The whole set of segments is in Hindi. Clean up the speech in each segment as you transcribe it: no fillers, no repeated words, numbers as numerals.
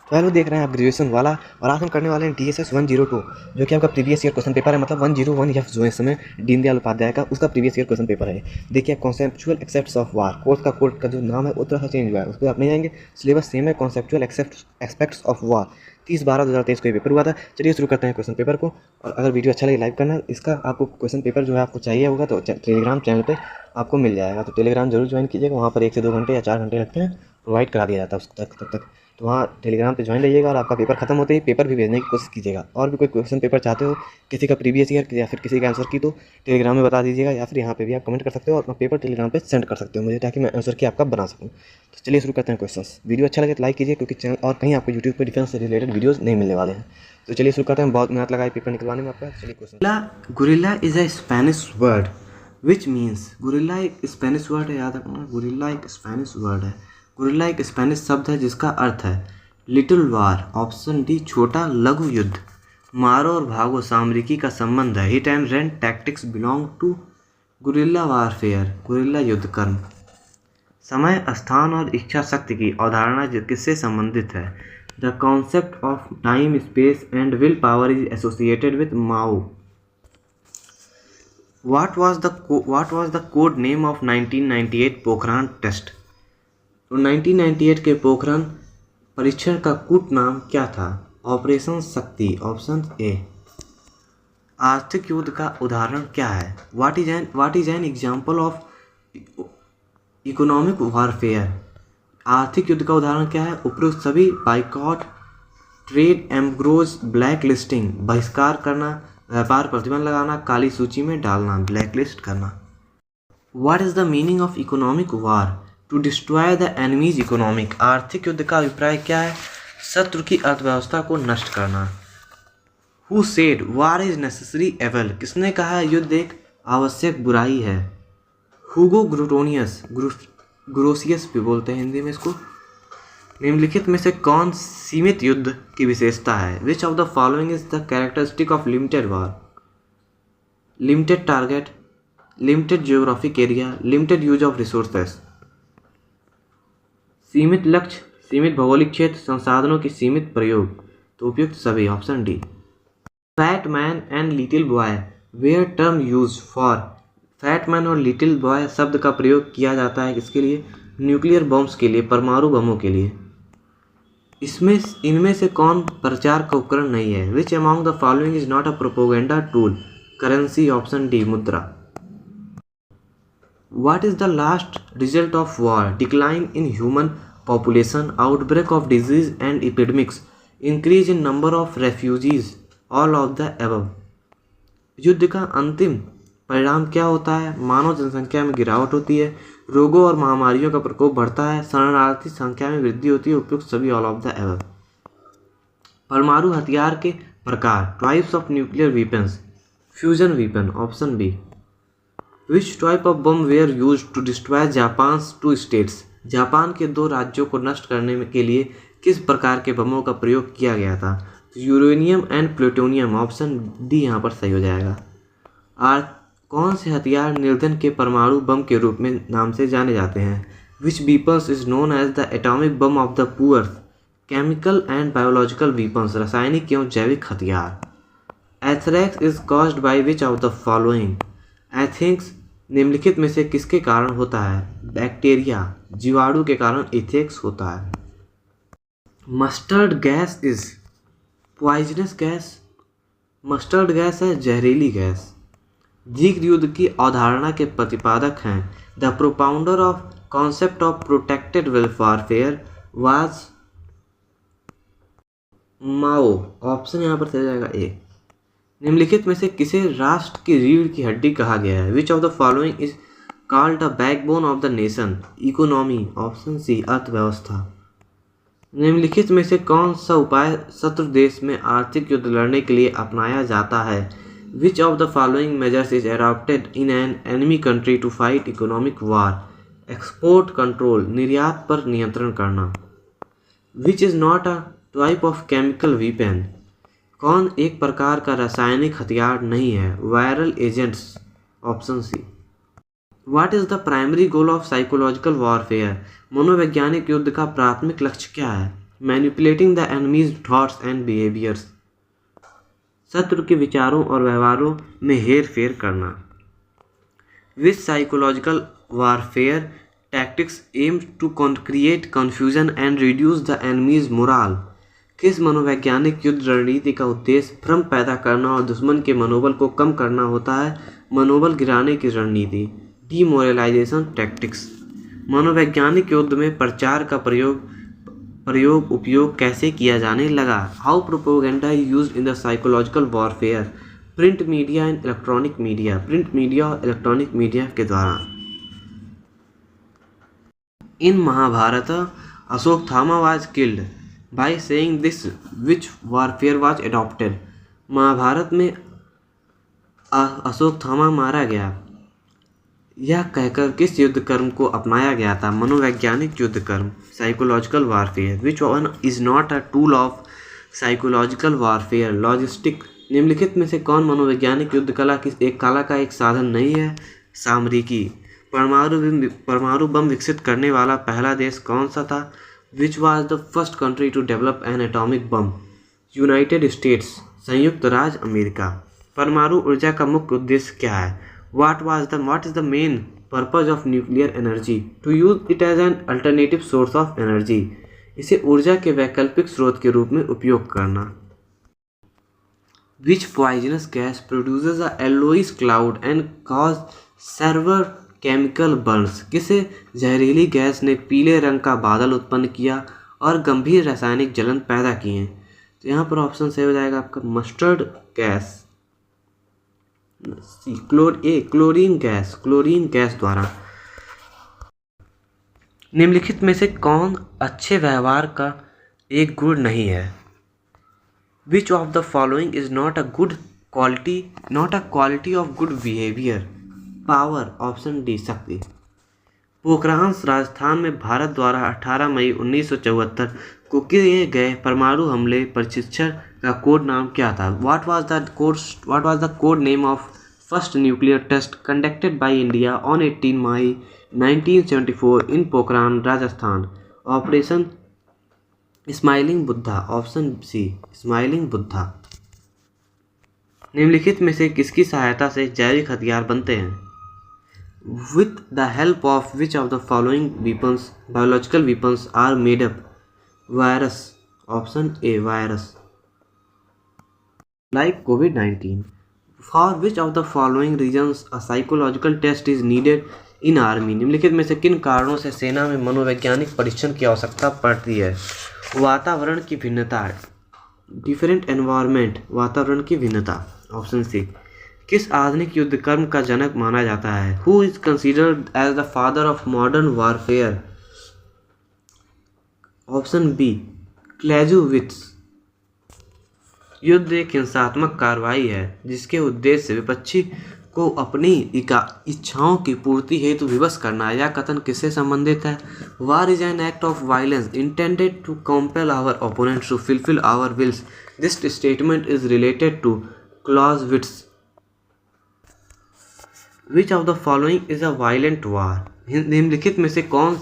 तो हेलो, देख रहे हैं आप ग्रेजुएशन वाला। और आज हम करने वाले हैं DSS 102, जो कि आपका प्रीवियस ईयर क्वेश्चन पेपर है। मतलब 101F जो इस समय दीनदयाल उपाध्याय का उसका प्रीवियस ईयर क्वेश्चन पेपर है। देखिए, आप conceptual accepts of war, court का जो नाम है वो थोड़ा सा चेंज हुआ है, उस पर आप नहीं जाएंगे। सिलेबस सेम है, कॉन्सेप्चुअल एक्सपेक्ट्स ऑफ वार। 30/12/2023 को ये पेपर हुआ था। चलिए शुरू करते हैं क्वेश्चन पेपर को। और अगर वीडियो अच्छा लगे लाइक करना। इसका आपको क्वेश्चन पेपर जो है आपको चाहिए होगा तो टेलीग्राम चैनल पे आपको मिल जाएगा, तो टेलीग्राम जरूर ज्वाइन कीजिएगा। वहाँ पर 1 से 2 घंटे या 4 घंटे लगते हैं, प्रोवाइड करा दिया जाता है उस तक। तो वहाँ टेलीग्राम पे ज्वाइन रहिएगा और आपका पेपर खत्म होते ही पेपर भी भेजने की कोशिश कीजिएगा। और भी कोई क्वेश्चन पेपर चाहते हो किसी का प्रीवियस ईयर या फिर किसी का आंसर की, तो टेलीग्राम में बता दीजिएगा, या फिर यहाँ पे भी आप कमेंट कर सकते हो और अपना पेपर टेलीग्राम पे सेंड कर सकते हो मुझे, ताकि मैं आंसर की आपका बना सकूँ। तो चलिए शुरू करते हैं क्वेश्चंस। वीडियो अच्छा लगे तो लाइक कीजिए, क्योंकि चैनल और कहीं आपको यूट्यूब पर डिफेंस से रिलेटेड वीडियोज़ नहीं मिलने वाले हैं। तो चलिए शुरू करते हैं। बहुत मेहनत लगाई पेपर निकलवाने में आपका। चलिए question. Guerrilla is a Spanish word which means, guerrilla एक स्पेनिश वर्ड है, याद रखना। गुरिल्ला एक स्पेनिश वर्ड है। गुरिल्ला एक स्पेनिश शब्द है जिसका अर्थ है लिटिल वार। ऑप्शन डी, छोटा लघु युद्ध। मारो और भागो सामरिकी का संबंध है। Hit and run tactics belong to guerrilla warfare. Guerrilla युद्ध कर्म। समय, स्थान और इच्छा शक्ति की अवधारणा किससे संबंधित है? The concept of time, space and will power is associated with Mao. What was the code name of 1998 Pokhran test? तो 1998 के पोखरान परीक्षण का कूट नाम क्या था? ऑपरेशन शक्ति। Option A. आर्थिक युद्ध का उदाहरण क्या है? What is an example of economic warfare? आर्थिक युद्ध का उदाहरण क्या है? उपरोक्त सभी। Boycott, trade embargoes, black listing, बहिष्कार करना, व्यापार प्रतिबंध लगाना, काली सूची में डालना, ब्लैक लिस्ट करना। What is the meaning of economic war? To destroy the enemy's economic. आर्थिक युद्ध का अभिप्राय क्या है? शत्रु की अर्थव्यवस्था को नष्ट करना। Who said war is necessary evil? किसने कहा युद्ध एक आवश्यक बुराई है? हुगो ग्रोटोनियस, ग्रोसियस भी बोलते हैं हिंदी में इसको। निम्नलिखित में से कौन सीमित युद्ध की विशेषता है? Which of the following is the characteristic of limited war? Limited target, limited geographic area, limited use of resources. सीमित लक्ष्य, सीमित भौगोलिक क्षेत्र, संसाधनों की सीमित प्रयोग। तो उपयुक्त सभी। Option D. Fat man and little boy were term use for. Fat man और लिटिल बॉय शब्द का प्रयोग किया जाता है किसके लिए? न्यूक्लियर बॉम्ब्स के लिए, परमाणु बमों के लिए। इनमें से कौन प्रचार का उपकरण नहीं है? Which among the following is not a propaganda tool? Currency. Option D, मुद्रा। What is the last result of war? Decline in human population, outbreak of disease and epidemics, increase in number of refugees, all of the above. युद्ध का अंतिम परिणाम क्या होता है? मानव जनसंख्या में गिरावट होती है, रोगों और महामारियों का प्रकोप बढ़ता है, शरणार्थी संख्या में वृद्धि होती है। उपयुक्त सभी, ऑल ऑफ द एबव। परमाणु हथियार के प्रकार। Types of nuclear weapons. Fusion weapon. Option B. Which type of bomb were use to destroy Japan two states? Japan के 2 राज्यों को नष्ट करने के लिए किस प्रकार के बमों का प्रयोग किया गया था? Uranium and plutonium. Option D यहाँ पर सही हो जाएगा। कौन से हथियार निर्धन के परमाणु बम के रूप में नाम से जाने जाते हैं? Which weapons is known as the atomic bomb of the poor? Chemical and biological weapons, रासायनिक एवं जैविक हथियार। Anthrax is caused by which of the following? Ethics निम्नलिखित में से किसके कारण होता है? बैक्टीरिया, जीवाणु के कारण एथेक्स होता है। Mustard gas is poisonous gas. Mustard gas है जहरीली गैस। दीर्घ युद्ध की अवधारणा के प्रतिपादक हैं। The propounder of concept of protected warfare was Mao. Option यहाँ पर सही जाएगा ए। निम्नलिखित में से किसे राष्ट्र की रीढ़ की हड्डी कहा गया है? Which of the following is called the backbone of the nation? Economy. Option C, अर्थव्यवस्था। निम्नलिखित में से कौन सा उपाय शत्रु देश में आर्थिक युद्ध लड़ने के लिए अपनाया जाता है? Which of the following measures is adopted in an enemy country to fight economic war? Export control, निर्यात पर नियंत्रण करना। Which is not a type of chemical weapon? कौन एक प्रकार का रासायनिक हथियार नहीं है? Viral agents. Option C. What is the primary goal of psychological warfare? मनोवैज्ञानिक युद्ध का प्राथमिक लक्ष्य क्या है? Manipulating the enemy's thoughts and behaviours, शत्रु के विचारों और व्यवहारों में हेर फेर करना। Which psychological warfare tactics aim to create confusion and reduce the enemy's morale, किस मनोवैज्ञानिक युद्ध रणनीति का उद्देश्य भ्रम पैदा करना और दुश्मन के मनोबल को कम करना होता है? मनोबल गिराने की रणनीति, डीमोरलाइजेशन टैक्टिक्स। मनोवैज्ञानिक युद्ध में प्रचार का उपयोग कैसे किया जाने लगा? How propaganda used in the psychological warfare, print media and electronic media, print media और इलेक्ट्रॉनिक मीडिया के द्वारा। In Mahabharata Ashwatthama was killed by saying this which warfare was adopted, Mahabharata में अश्वत्थामा मारा गया, यह कहकर किस युद्ध कर्म को अपनाया गया था? मनोवैज्ञानिक युद्ध कर्म, psychological warfare. Which one is not a tool of psychological warfare, logistic. निम्नलिखित में से कौन मनोवैज्ञानिक युद्ध कला का एक साधन नहीं है? सामरिकी। परमाणु बम विकसित करने वाला पहला देश कौन सा था? Which was the first country to develop an atomic bomb? United States, संयुक्त राज्य अमेरिका। परमाणु ऊर्जा का मुख्य उद्देश्य क्या है? What is the main purpose of nuclear energy? To use it as an alternative source of energy. इसे ऊर्जा के वैकल्पिक स्रोत के रूप में उपयोग करना। Which poisonous gas produces a yellowish cloud and cause severe chemical burns? किसे जहरीली गैस ने पीले रंग का बादल उत्पन्न किया और गंभीर रासायनिक जलन पैदा किए? तो यहाँ पर ऑप्शन सही हो जाएगा आपका मस्टर्ड गैस, क्लोरीन गैस द्वारा। निम्नलिखित में से कौन अच्छे व्यवहार का एक गुण नहीं है? Which of the following is not a quality of good behaviour? Power, option D, शक्ति। पोखरान राजस्थान में भारत द्वारा 18 मई 1974 को किए गए परमाणु हमले प्रशिक्षण का कोड नाम क्या था? What was the code name of first nuclear test conducted by India on 18 May 1974 in Pokhran, Rajasthan? Operation smiling Buddha, option C, smiling Buddha. निम्नलिखित में से किसकी सहायता से जैविक हथियार बनते हैं? With the help of which of the following biological weapons are made up? Virus, option A, virus. Like COVID-19. For which of the following reasons a psychological test is needed in army? निम्नलिखित में से किन कारणों से सेना में मनोवैज्ञानिक परीक्षण की आवश्यकता पड़ती है? वातावरण की भिन्नता, डिफरेंट एनवायरनमेंट, वातावरण की भिन्नता, ऑप्शन सी। किस आधुनिक युद्ध कर्म का जनक माना जाता है? Who is considered as the father of modern warfare? Option B, Clausewitz. युद्ध एक हिंसात्मक कार्रवाई है जिसके उद्देश्य से विपक्षी को अपनी इच्छाओं की पूर्ति हेतु विवश करना। यह कथन किससे संबंधित है? War is an act of violence intended to compel our opponents to fulfil our wills. This statement is related to Clausewitz. Which of the following is a violent war? निम्नलिखित में से कौन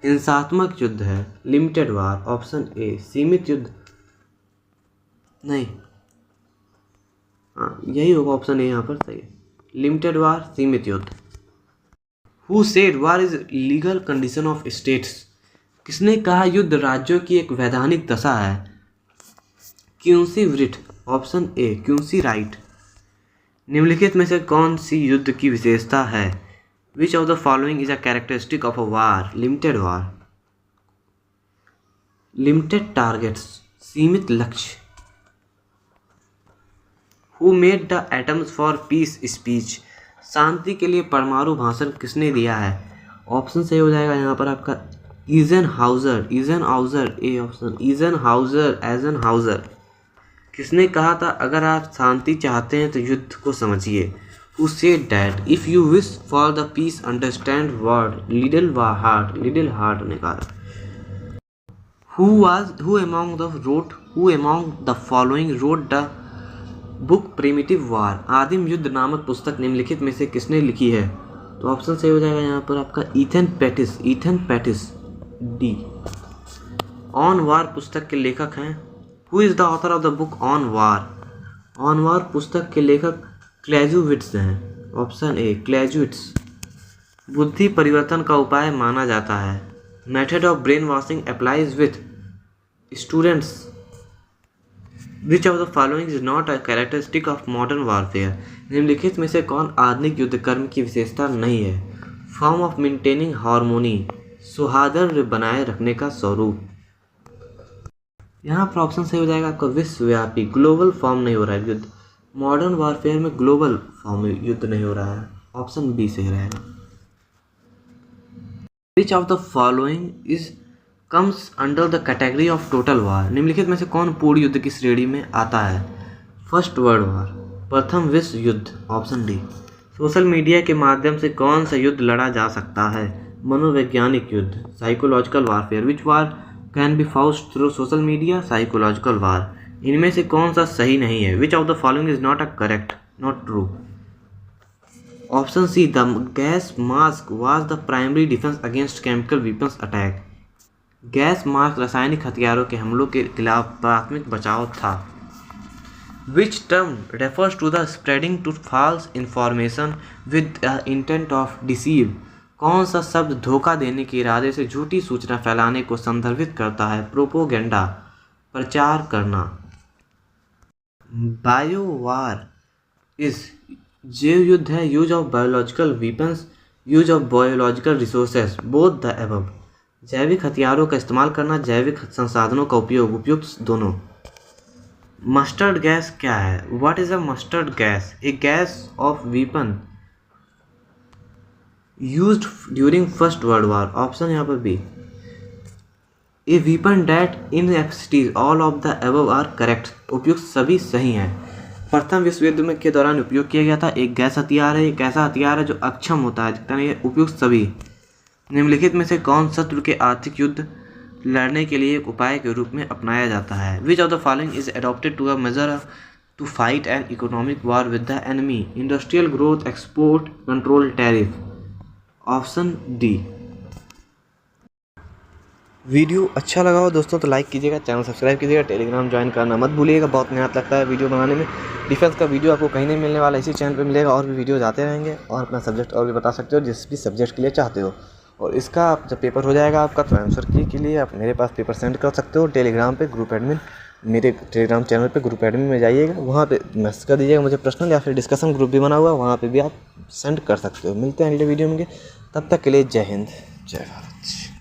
हिंसात्मक युद्ध है? लिमिटेड वार, ऑप्शन ए, सीमित युद्ध नहीं, हाँ यही होगा, ऑप्शन ए यहाँ पर सही है, लिमिटेड वार, सीमित युद्ध। Who said war is legal condition of states? किसने कहा युद्ध राज्यों की एक वैधानिक दशा है? Quincy Wright, option A, Quincy Wright. निम्नलिखित में से कौन सी युद्ध की विशेषता है? Which of the following is a characteristic of a war? Limited war. Limited targets, सीमित लक्ष्य। Who made the atoms for peace speech? शांति के लिए परमाणु भाषण किसने दिया है? ऑप्शन सही हो जाएगा यहाँ पर आपका इज़ेनहाउज़र, ए ऑप्शन, इज़ेनहाउज़र। किसने कहा था अगर आप शांति चाहते हैं तो युद्ध को समझिए? Who said that if you wish for the peace understand word little heart ने कहा। Who among the following wrote the book Primitive War? आदिम युद्ध नामक पुस्तक निम्नलिखित में से किसने लिखी है? तो ऑप्शन सही हो जाएगा यहाँ पर आपका इथन पैटिस, डी। ऑन वार पुस्तक के लेखक हैं? Who is the author of the book on war? On war पुस्तक के लेखक क्लेजुविट्स हैं। Option A Clausewitz. बुद्धि परिवर्तन का उपाय माना जाता है। Method of brain washing applies with students. Which of the following is not a characteristic of modern warfare? निम्नलिखित में से कौन आधुनिक युद्ध कर्म की विशेषता नहीं है? फॉर्म ऑफ मेंटेनिंग हार्मोनी, सौहार्द बनाए रखने का स्वरूप। यहाँ पर ऑप्शन सही हो जाएगा आपका विश्वव्यापी, ग्लोबल फॉर्म नहीं हो रहा है युद्ध। मॉडर्न वॉरफेयर में ग्लोबल फॉर्म में युद्ध नहीं हो रहा है। ऑप्शन बी सही रहेगा। Which of the following is comes under the category of total war? निम्नलिखित में से कौन पूर्ण युद्ध की श्रेणी में आता है? फर्स्ट वर्ल्ड वार, प्रथम विश्व युद्ध। Option D. सोशल मीडिया के माध्यम से कौन सा युद्ध लड़ा जा सकता है? मनोवैज्ञानिक युद्ध, psychological warfare. Which war can be fought through social media? Psychological war. इनमें से कौन सा सही नहीं है? Which of the following is not a correct, not true? Option C, the gas mask was the primary defence against chemical weapons attack. Gas mask रासायनिक हथियारों के हमलों के खिलाफ प्राथमिक बचाव था। Which term refers to the spreading to false information with intent of deceive? कौन सा शब्द धोखा देने के इरादे से झूठी सूचना फैलाने को संदर्भित करता है? प्रोपोगेंडा, प्रचार करना। बायो वार इज जैव युद्ध है, use of biological weapons, use of biological resources, both the above. जैविक हथियारों का इस्तेमाल करना, जैविक संसाधनों का उपयोग, उपयुक्त दोनों। मस्टर्ड गैस क्या है? What is a mustard gas? A gas of weapon used during first world war. Option यहाँ पर B. A weapon that in एक्सटीज, all of the above are correct. उपयुक्त सभी सही हैं। प्रथम विश्व युद्ध में के दौरान उपयोग किया गया था। एक गैस हथियार है, एक ऐसा हथियार है जो अक्षम होता है, जितना नहीं है। उपयुक्त सभी। निम्नलिखित में से कौन शत्रु के आर्थिक युद्ध लड़ने के लिए एक उपाय के रूप में अपनाया जाता है? Which of the following is adopted to a measure to fight an economic war with the enemy? Industrial growth, export control, tariff. Option D. Video अच्छा लगा हो दोस्तों तो लाइक कीजिएगा, चैनल सब्सक्राइब कीजिएगा, टेलीग्राम ज्वाइन करना मत भूलिएगा। बहुत मेहनत लगता है वीडियो बनाने में। डिफेंस का वीडियो आपको कहीं नहीं मिलने वाला, इसी चैनल पे मिलेगा। और भी वीडियो आते रहेंगे और अपना सब्जेक्ट और भी बता सकते हो, जिस भी सब्जेक्ट के लिए चाहते हो। और इसका आप जब पेपर हो जाएगा आपका, तो आंसर की के लिए आप मेरे पास पेपर सेंड कर सकते हो टेलीग्राम पे। ग्रुप एडमिन, मेरे टेलीग्राम चैनल पे ग्रुप एडमिन में जाइएगा, वहाँ पे मैसेज कर दीजिएगा मुझे पर्सनल, या फिर डिस्कशन ग्रुप भी बना हुआ, वहाँ पे भी आप सेंड कर सकते हो। मिलते हैं अगले वीडियो में, तब तक के लिए जय हिंद, जय भारत।